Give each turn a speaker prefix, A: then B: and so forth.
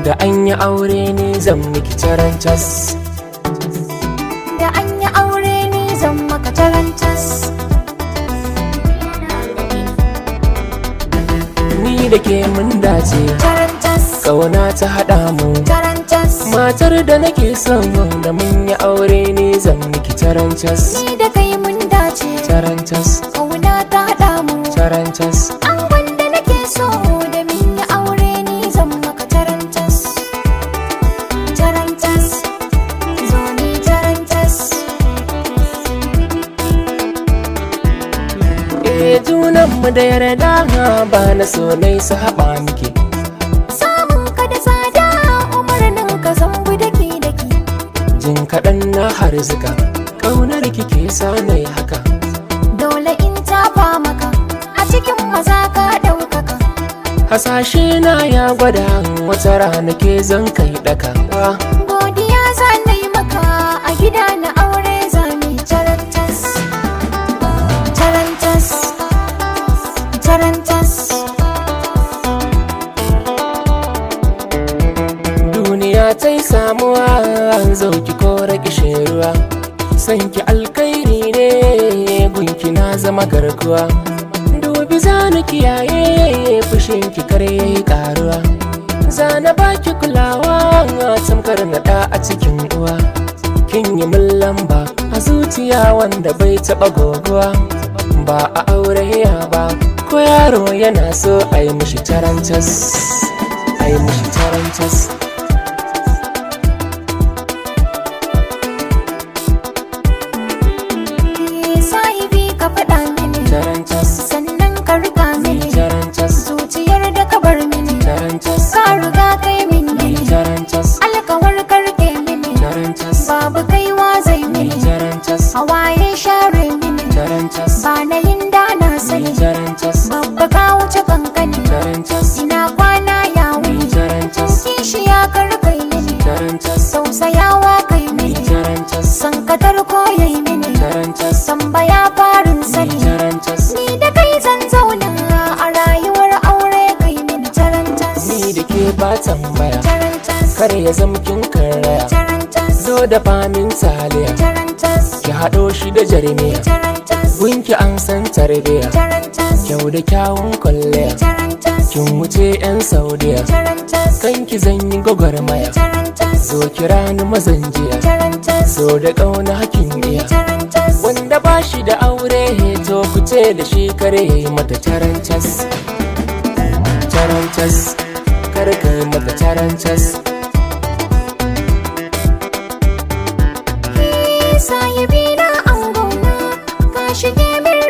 A: Da an yi aure ni zan miki tarantas.
B: Da an yi aure ni zan maka tarantas.
A: Ni da ke mun dace,
B: Tarantas,
A: ƙauna ta haɗa mu.
B: tarantas,
A: Matar da nake son da mun yi aure ni zan miki tarantas.
B: ni da kai mun dace.
A: Tarantas,
B: Ƙauna ta haɗa mu.
A: tarantas.
B: An wanda nake so da mun yi aure ni zan maka tarantas. Tarantas, zo ni tarantas.
A: Junanmu da yarda ba na so nai su haɓa miki.
B: Samun ka da tsada umarnin ka zan bi daki.
A: Jin kaɗan na harzuka, ƙaunar kike sa nai haka.
B: Dole in tafa maka a cikin maza ka ɗaukaka.
A: Hasashe na ya gwada wata rana ke zan kai ɗaka.
B: Godiya za na yi maka a gida na aure za mu yi tarantas. Tarantas, tarantas.
A: Duniya ta yi samuwa an zauki kora kishin ruwa. Sanki alkairi ne gunki na zama garkuwa. Dubi za ni kiyaye fushinki kar yayi karuwa. Za na baki kulawa tamkar naɗa a cikin uwa. Kin yi min lamba a zuciya wanda bai taɓa goguwa. Ba a aure ya ba ko yaro yana so a yi mishi tarantas. A yi mishi tarantas.
B: Sahibi ka faɗa mini
A: Tarantas,
B: sannan ka riga mini.
A: tarantas,
B: Zuciyar da ka bar mini
A: tarantas,
B: ka riga kai mini.
A: tarantas,
B: Alkawar karke mini
A: tarantas,
B: babu kaiwa zai mini.
A: tarantas,
B: Hawaye share mini
A: tarantas,
B: ba na yin da na sani.
A: tarantas,
B: Babba ka wuce kankani
A: tarantas,
B: ina kwana ya wuni.
A: tarantas,
B: Kishi ya karkai mini
A: tarantas,
B: tausayawa kai mini.
A: tarantas,
B: Sankatar koyai mini
A: tarantas,
B: tambaya farin sani.
A: tarantas.
B: Ni da kai zan zauna a rayuwar aure kai mini tarantas.
A: Ni da ke ba tambaya,
B: Tarantas,
A: kar ya zama kin karaya.
B: tarantas,
A: Zo da famin taliya,
B: tarantas,
A: ki haɗo shi da jarmiya.
B: tarantas,
A: Gunki an san tarbiya,
B: tarantas,
A: kyau da kyawun kwalliya.
B: tarantas,
A: Kin wuce 'yan Saudiya,
B: tarantas,
A: kanki zan yi gwagwarmaya.
B: tarantas,
A: Zo kira ni mazanjiya,
B: tarantas,
A: so da ƙauna hakin iya.
B: tarantas.
A: Wanda ba shi da aure to ku ce da shi kare ya yi mata tarantas. Tarantas, kar ka yi mata tarantas.
B: Sahibi na angona ka shige min